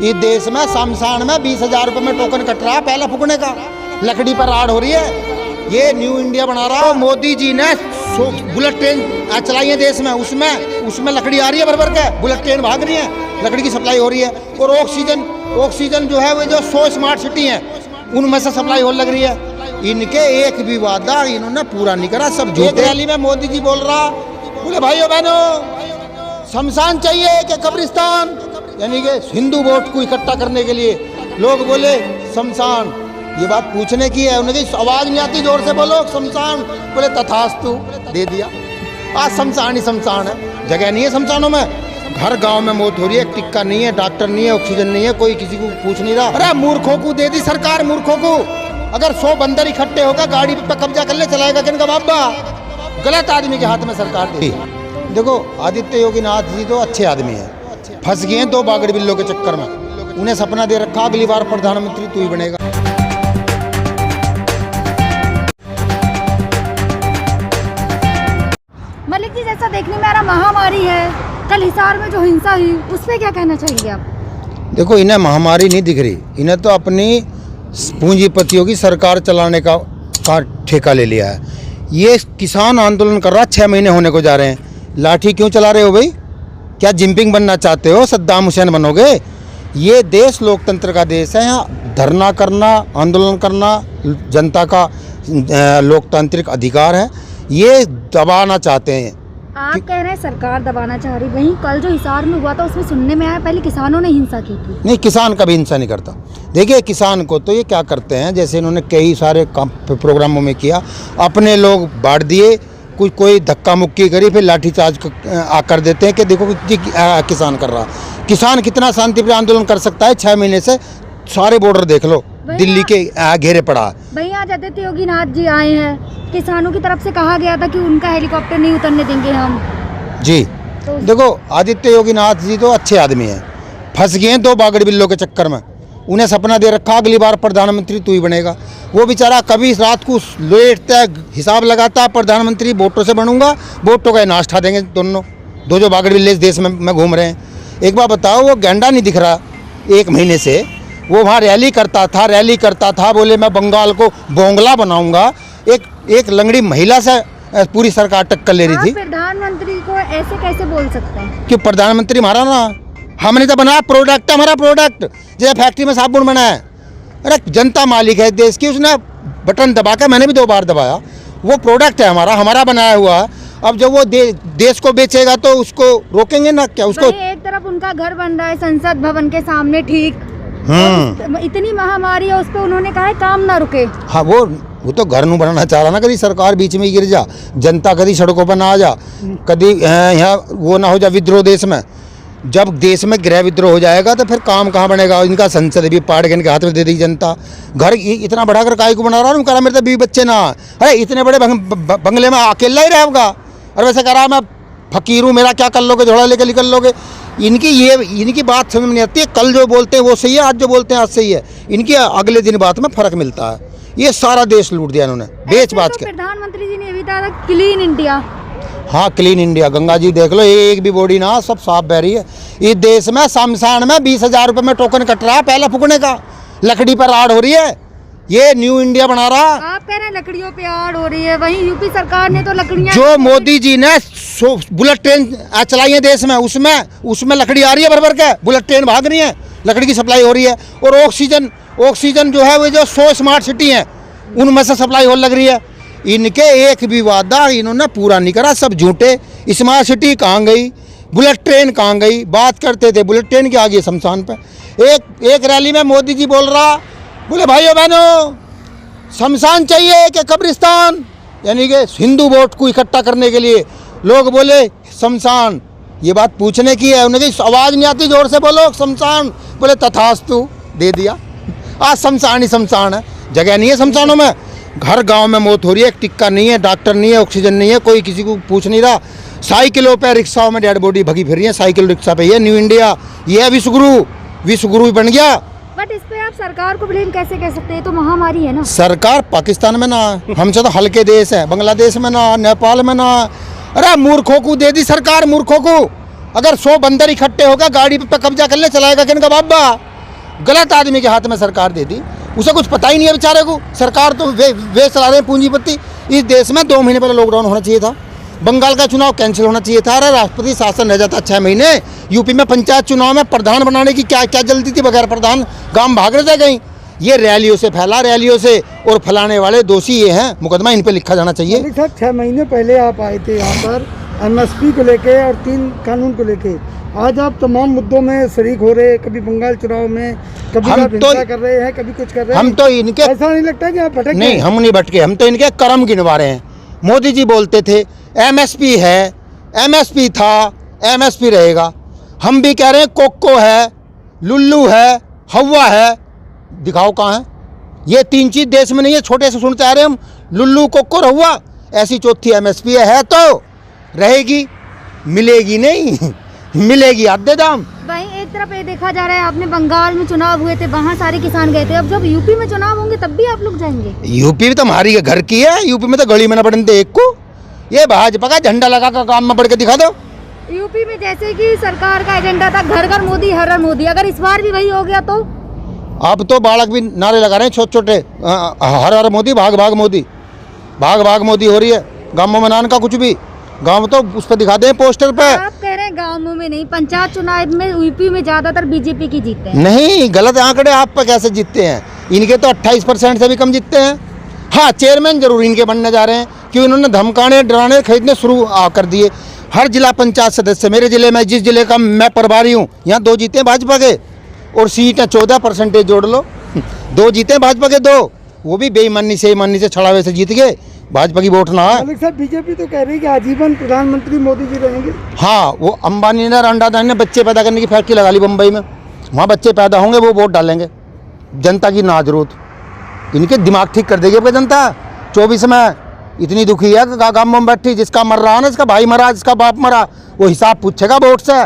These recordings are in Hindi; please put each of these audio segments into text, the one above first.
इस देश में शमशान में 20,000 रुपये में टोकन कट रहा है पहला फूकने का, लकड़ी पर राड़ हो रही है। ये न्यू इंडिया बना रहा है। मोदी जी ने बुलेट ट्रेन चलाई है देश में, उसमें लकड़ी आ रही है भर के, बुलेट ट्रेन भाग रही है, लकड़ी की सप्लाई हो रही है। और ऑक्सीजन जो है वो जो 100 स्मार्ट सिटी हैं उनमें से सप्लाई होने लग रही है। इनके एक भी वादा इन्होंने पूरा नहीं करा, सब झूठे। रैली में मोदी जी बोल रहा, बोले भाइयों बहनों शमशान चाहिए कि कब्रिस्तान, यानी कि हिंदू वोट को इकट्ठा करने के लिए लोग बोले शमशान। ये बात पूछने की है, उन्हें आवाज नहीं आती, जोर से बोलो शमशान, बोले तथास्तु, दे दिया। आज शमशान ही शमशान है, जगह नहीं है शमशानों में। हर गांव में मौत हो रही है, टिक्का नहीं है, डॉक्टर नहीं है, ऑक्सीजन नहीं है, कोई किसी को पूछ नहीं रहा। अरे मूर्खों को दे दी सरकार, मूर्खों को। अगर 100 बंदर इकट्ठे होकर गाड़ी पे कब्जा कर ले, चलाएगा किनका बाबा? गलत आदमी के हाथ में सरकार दे। देखो आदित्य योगी नाथ जी तो अच्छे आदमी है, फंस गए हैं 2 बागड़ बिल्लों के चक्कर में। उन्हें सपना दे रखा अगली बार प्रधानमंत्री तू ही बनेगा। मलिक जी, जैसा देखने में आ रहा महामारी है, कल हिसार में जो हिंसा हुई उस पर क्या कहना चाहिए आप? देखो इन्हें महामारी नहीं दिख रही, इन्हें तो अपनी पूंजीपतियों की सरकार चलाने का ठेका ले लिया है। ये किसान आंदोलन कर रहा, 6 महीने होने को जा रहे हैं। लाठी क्यों चला रहे हो भाई? क्या जिम्पिंग बनना चाहते हो? सद्दाम हुसैन बनोगे? ये देश लोकतंत्र का देश है, यहाँ धरना करना, आंदोलन करना जनता का लोकतांत्रिक अधिकार है। ये दबाना चाहते हैं। आप कह रहे हैं सरकार दबाना चाह रही, वहीं कल जो हिसार में हुआ था उसमें सुनने में आया पहले किसानों ने हिंसा की थी। नहीं, किसान कभी हिंसा नहीं करता। देखिए किसान को तो ये क्या करते हैं, जैसे इन्होंने कई सारे प्रोग्रामों में किया, अपने लोग बांट दिए, कोई धक्का मुक्की करी, फिर लाठीचार्ज कर देते हैं कि देखो किसान कर रहा। किसान कितना शांतिप्रिय आंदोलन कर सकता है? 6 महीने से सारे बॉर्डर देख लो, दिल्ली के घेरे पड़ा। भाई आज आदित्य योगी नाथ जी आए हैं, किसानों की तरफ से कहा गया था कि उनका हेलीकॉप्टर नहीं उतरने देंगे हम जी। तो देखो आदित्य योगी नाथ जी तो अच्छे आदमी हैं, फंस गए हैं 2 बागड़ बिल्लों के चक्कर में। उन्हें सपना दे रखा अगली बार प्रधानमंत्री तू ही बनेगा। वो बेचारा कभी रात को लेटता है, हिसाब लगाता, प्रधानमंत्री वोटों से बनूंगा, वोटों का नाश उठा देंगे दोनों। 2 जो बागड़ बिल्ले इस देश में घूम रहे हैं। एक बार बताओ, वो गेंडा नहीं दिख रहा 1 महीने से। वो वहाँ रैली करता था, बोले मैं बंगाल को बोंगला बनाऊंगा। एक लंगड़ी महिला से पूरी सरकार टक्कर ले रही थी। प्रधानमंत्री को ऐसे कैसे बोल सकते हैं? कि प्रधानमंत्री हमारा ना, हमने तो बनाया प्रोडक्ट, हमारा प्रोडक्ट जैसे फैक्ट्री में साबुन बनाया। अरे जनता मालिक है देश की, उसने बटन दबा के, मैंने भी 2 बार दबाया, वो प्रोडक्ट है हमारा बनाया हुआ। अब जब वो देश को बेचेगा तो उसको रोकेंगे ना क्या? उसको एक तरफ उनका घर बन रहा है संसद भवन के सामने, ठीक, इतनी महामारी है उस पर उन्होंने कहा है काम ना रुके। हाँ, वो तो घर नहीं बनाना चाह रहा ना, कभी सरकार बीच में गिर जा, जनता कभी सड़कों पर ना आ जा, कभी यहाँ वो ना हो जा विद्रोह देश में। जब देश में गृह विद्रोह हो जाएगा तो फिर काम कहाँ बनेगा? इनका संसद भी पाड़ के इनके हाथ में दे दी जनता। घर इतना बड़ा घर काय को बना रहा हूँ, कह रहा मेरे तो 20 बच्चे ना, अरे इतने बड़े बंगले में अकेला ही रहेगा। और वैसे कह रहा मैं फकीर हूँ, मेरा क्या कर लोगे, झोला लेकर निकल लोगे। इनकी बात समझ में नहीं आती। कल जो बोलते हैं वो सही है, आज जो बोलते हैं आज सही है। इनकी अगले दिन बात में फर्क मिलता है। ये सारा देश लूट दिया इन्होंने बेच बाच के। प्रधानमंत्री जी ने भी कहा क्लीन इंडिया। हाँ, क्लीन इंडिया, गंगा जी देख लो, एक भी बॉडी ना, सब साफ बह रही है। इस देश में शमशान में 20,000 रुपये में टोकन कट रहा है पहला फूकने का, लकड़ी पर राड़ हो रही है। ये न्यू इंडिया बना रहा। आप कह रहे हैं लकड़ियों पे आड़ हो रही है, वहीं यूपी सरकार ने तो लकड़ियां, जो मोदी जी ने बुलेट ट्रेन चलाई है देश में, उसमें लकड़ी आ रही है भर के, बुलेट ट्रेन भाग रही है, लकड़ी की सप्लाई हो रही है। और ऑक्सीजन जो है वो जो 100 स्मार्ट सिटी हैं उनमें से सप्लाई होने लग रही है। इनके एक भी वादा इन्होंने पूरा नहीं करा, सब झूठे। स्मार्ट सिटी कहाँ गई? बुलेट ट्रेन कहाँ गई? बात करते थे बुलेट ट्रेन की, आ गई शमशान पे। एक रैली में मोदी जी बोल रहा, बोले भाइयों बहनों शमशान चाहिए कि कब्रिस्तान, यानी कि हिंदू वोट को इकट्ठा करने के लिए लोग बोले शमशान। ये बात पूछने की है, उन्हें आवाज़ नहीं आती, जोर से बोलो शमशान, बोले तथास्तु, दे दिया। आज शमशान ही शमशान है, जगह नहीं है शमशानों में। हर गांव में मौत हो रही है, टिक्का नहीं है, डॉक्टर नहीं है, ऑक्सीजन नहीं है, कोई किसी को पूछ नहीं रहा। साइकिलों पे, रिक्शाओं में डेड बॉडी भगी फिर रही है, साइकिल रिक्शा पे। ये न्यू इंडिया, ये विश्वगुरु बन गया। बट इस पे आप सरकार को ब्लेम कैसे कह सकते हैं? तो महामारी है ना। सरकार पाकिस्तान में ना, हमसे तो हल्के देश है, बांग्लादेश में ना, नेपाल में ना। अरे मूर्खों को दे दी सरकार, मूर्खों को। अगर 100 बंदर इकट्ठे होकर गाड़ी पे कब्जा कर ले, चलाएगा किनका बाबा? गलत आदमी के हाथ में सरकार दे दी। उसे कुछ पता ही नहीं है बेचारे को। सरकार तो वे चला रहे हैं पूंजीपति। इस देश में 2 महीने पहले लॉकडाउन होना चाहिए था। बंगाल का चुनाव कैंसिल होना चाहिए था। अरे राष्ट्रपति शासन रह जाता 6 महीने। यूपी में पंचायत चुनाव में प्रधान बनाने की क्या क्या जल्दी थी? बगैर प्रधान गांव भाग रहे थे कहीं। ये रैलियों से फैला, रैलियों से, और फैलाने वाले दोषी ये हैं। मुकदमा इन पे लिखा जाना चाहिए। सर 6 महीने पहले आप आए थे यहाँ पर MSP को लेके और 3 कानून को लेके। आज आप तमाम मुद्दों में शरीक हो रहे हैं, कभी बंगाल चुनाव में, कभी आप हिंसा कर रहे हैं, कभी कुछ कर रहे हैं। हम तो इनके, ऐसा नहीं लगता कि आप भटक नहीं, हम नहीं भटके, हम तो इनके कर्म गिनवा रहे हैं। मोदी जी बोलते थे MSP है, MSP था, MSP रहेगा। हम भी कह रहे हैं कोको है, लुल्लू है, हवा है। दिखाओ कहाँ है? ये 3 चीज़ देश में नहीं है। छोटे से सुनते आ रहे हम, लुल्लू, कोको, हवा। ऐसी चौथी MSP है तो रहेगी, मिलेगी नहीं। मिलेगी आधे दाम। वहीं एक तरफ ये देखा जा रहा है, आपने बंगाल में चुनाव हुए थे, वहाँ सारे किसान गए थे। अब जब यूपी में चुनाव होंगे तब भी आप लोग जाएंगे? यूपी भी तो हमारी घर की है। यूपी में तो गली में न बढ़ने दे एक को। ये भाजपा का झंडा लगा कर काम में बढ़ के दिखा दो। यूपी में जैसे कि सरकार का एजेंडा था घर घर मोदी, हर हर मोदी, अगर इस बार भी वही हो गया तो? अब तो बालक भी नारे लगा रहे हैं छोटे छोटे, हर हर मोदी, भाग भाग मोदी, भाग भाग मोदी हो रही है। गाँव में नान का कुछ भी, गाँव तो उस पर दिखा दें पोस्टर पे। आप कह रहे हैं गाँवों में नहीं, पंचायत चुनाव में यूपी में ज्यादातर बीजेपी की जीतते हैं। नहीं, गलत आंकड़े आप पे कैसे जीतते हैं? इनके तो 28% से भी कम जीतते हैं। हाँ, चेयरमैन जरूर इनके बनने जा रहे हैं, क्योंकि इन्होंने धमकाने, डराने, खरीदने शुरू कर दिए। हर जिला पंचायत सदस्य, मेरे जिले में, जिस जिले का मैं प्रभारी हूँ, यहाँ 2 जीते हैं भाजपा के, और सीटें 14% जोड़ लो। 2 जीते हैं भाजपा के, 2 वो भी बेईमानी से, ईमानी से, छड़ावे से जीत गए। भाजपा की वोट ना है। सर बीजेपी तो कह रही है कि आजीवन प्रधानमंत्री मोदी जी रहेंगे। हाँ, वो अंबानी ने, अंडादानी ने बच्चे पैदा करने की फैक्ट्री लगा ली बम्बई में। वहाँ बच्चे पैदा होंगे, वो वोट डालेंगे। जनता की ना जरूरत, इनके दिमाग ठीक कर देगी अपनी जनता। 24 में इतनी दुखी है कि गाँव में बैठी, जिसका मर रहा है ना, जिसका भाई मरा, जिसका बाप मरा, वो हिसाब पूछेगा वोट से,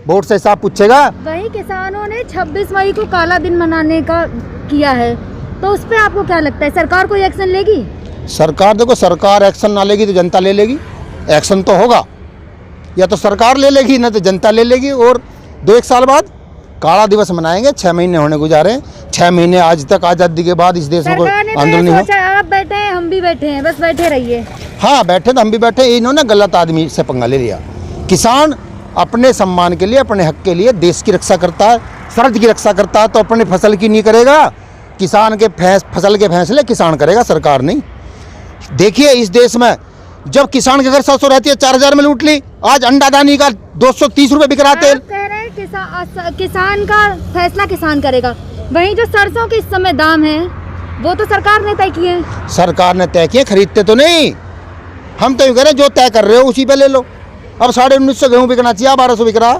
वोट से हिसाब पूछेगा। वही किसानों ने 26 मई को काला दिन मनाने का किया है, तो उस पर आपको क्या लगता है, सरकार कोई एक्शन लेगी? सरकार, देखो, सरकार एक्शन ना लेगी तो जनता ले लेगी। एक्शन तो होगा, या तो सरकार ले लेगी, ना तो जनता ले लेगी। और 2-1 साल बाद काला दिवस मनाएंगे। 6 महीने होने गुजारे, 6 महीने आज तक आज़ादी के बाद इस देश में कोई आंदोलन नहीं हुआ। आप बैठे हैं, हम भी बैठे हैं, बस बैठे रहिए। हाँ, बैठे तो हम भी बैठे। इन्होंने गलत आदमी से पंगा ले लिया। किसान अपने सम्मान के लिए, अपने हक के लिए देश की रक्षा करता है, सरहद की रक्षा करता है, तो अपनी फसल की नहीं करेगा। किसान के फसल के फैसले किसान करेगा, सरकार नहीं। देखिए, इस देश में जब किसान के घर 700 रहती है, 4000 में लूट ली। आज अंडादानी का 230 रुपये बिक रहा तेल। कह रहे हैं किसान का फैसला किसान करेगा। वहीं जो सरसों के इस समय दाम है, वो तो सरकार ने तय किए हैं। सरकार ने तय किए, खरीदते तो नहीं। हम तो यूँ कह रहे हैं, जो तय कर रहे हो उसी पे ले लो। अब 1950 गेहूँ बिकना चाहिए, 1200 बिक रहा,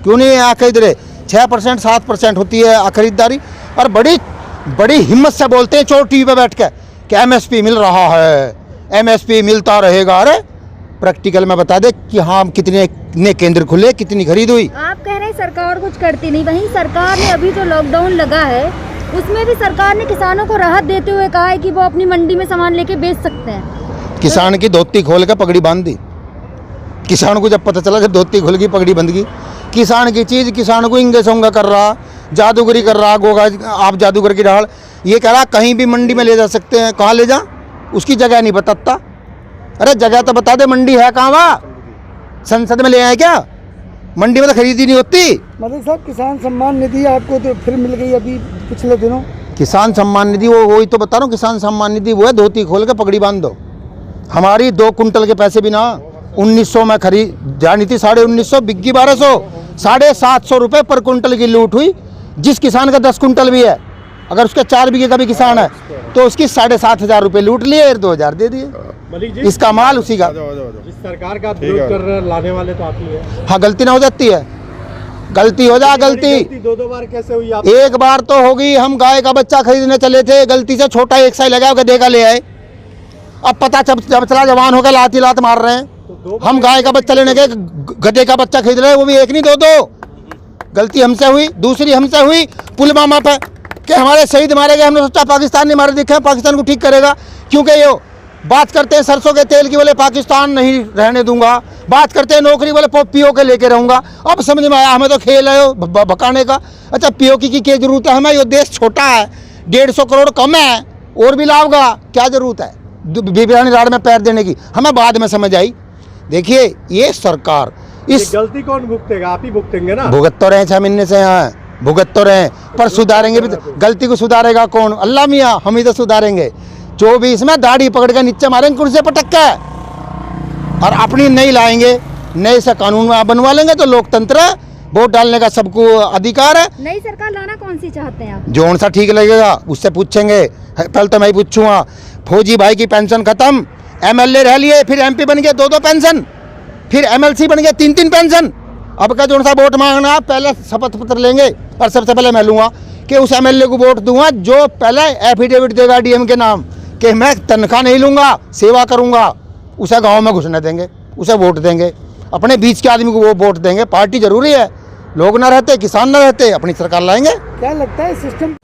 क्यों नहीं है? खरीद रहे 6% 7% होती है खरीदारी। और बड़ी हिम्मत से बोलते हैं चोर टीवी पे बैठ के कि MSP मिल रहा है, MSP मिलता रहेगा। अरे प्रैक्टिकल में बता दे कि हाँ, कितने केंद्र खुले, कितनी खरीद हुई। आप कह रहे हैं सरकार कुछ करती नहीं, वहीं सरकार ने अभी जो लॉकडाउन लगा है उसमें भी सरकार ने किसानों को राहत देते हुए कहा है कि वो अपनी मंडी में सामान लेके बेच सकते हैं। किसान की धोती खोल के पगड़ी बांध दी। किसान को जब पता चला, जब धोती खुल गई, पगड़ी बंद गई। किसान की चीज़ किसान को इंगे सोंगा कर रहा, जादूगरी कर रहा, गोगा आप जादूगर की ढाल। ये कह रहा कहीं भी मंडी में ले जा सकते हैं। कहाँ ले जा? उसकी जगह नहीं बताता। अरे जगह तो बता दे, मंडी है कहाँ? वहाँ संसद में ले आए क्या? मंडी में तो खरीदी नहीं होती। मतलब साहब, किसान सम्मान निधि आपको तो फिर मिल गई अभी पिछले दिनों। किसान सम्मान निधि, वो वही तो बता रहा हूँ। किसान सम्मान निधि वो है, धोती खोल के पगड़ी बांध दो। हमारी 2 कुंटल के पैसे भी ना 1900 में खरीद जानी थी, 1950 बिग्गी 1200, 750 रुपये पर कुंटल की लूट हुई। जिस किसान का 10 कुंटल भी है, अगर उसका 4 बीघे का भी किसान है, तो उसकी 7500 रुपये लूट लिए और 2000 दे दिए। इसका माल उसी का। जिस सरकार का विरोध कर रहे लाने वाले तो आप ही है। हाँ, गलती ना हो जाती है, गलती हो जा। गलती 2-2 बार कैसे हुई आप? एक बार तो होगी। हम गाय का बच्चा खरीदने चले थे, गलती से छोटा 1 साइज लगा गधे का ले आए। अब पता जब चला जवान हो गया, लात मार रहे हैं। हम गाय का बच्चा लेने गए, गधे का बच्चा खरीद रहे हैं, वो भी 1 नहीं 2-2। गलती हमसे हुई। दूसरी हमसे हुई पुलवामा पे, कि हमारे शहीद मारे गए। हमने सोचा पाकिस्तान नहीं मारे दिखे, पाकिस्तान को ठीक करेगा। क्योंकि ये बात करते हैं सरसों के तेल की, बोले पाकिस्तान नहीं रहने दूंगा, बात करते हैं नौकरी वाले पीओ के लेके रहूंगा। अब समझ में आया, हमें तो खेल है भकाने का। अच्छा पीओ की क्या जरूरत है हमें? ये देश छोटा है, 150 करोड़ कम है, और भी लाओगा, क्या जरूरत है बिबिरानी राड में पैर देने की? हमें बाद में समझ आई। देखिए ये सरकार इस गलती कौन भुगतेगा? आप ही भुगतेंगे ना। भुगत तो रहे 6 महीने से, यहाँ भुगत तो रहे, पर सुधारेंगे भी तो। गलती को सुधारेगा कौन? अल्लाह मियाँ, हम ही तो सुधारेंगे। 24 में दाढ़ी पकड़ के नीचे मारेंगे कुर्सी पटक के, और अपनी नहीं लाएंगे, नए से कानून में बनवा लेंगे तो लोकतंत्र है, वोट डालने का सबको अधिकार है। नई सरकार लाना कौन सी चाहते हैं आप? जोन सा ठीक लगेगा उससे पूछेंगे। पहले तो मैं ही पूछूंगा, फौजी भाई की पेंशन खत्म, एमएलए रह लिए, फिर एमपी बन गए 2-2 पेंशन, फिर एमएलसी बन गए 3-3 पेंशन। अब का जोन सा वोट मांगना, पहले शपथ पत्र लेंगे, और सबसे पहले मैं लूँगा कि उस एमएलए को वोट दूंगा जो पहले एफिडेविट देगा डीएम के नाम कि मैं तनख्वाह नहीं लूँगा, सेवा करूँगा। उसे गाँव में घुसने देंगे, उसे वोट देंगे, अपने बीच के आदमी को वो वोट देंगे। पार्टी जरूरी है, लोग ना रहते, किसान ना रहते, अपनी सरकार लाएंगे। क्या लगता है सिस्टम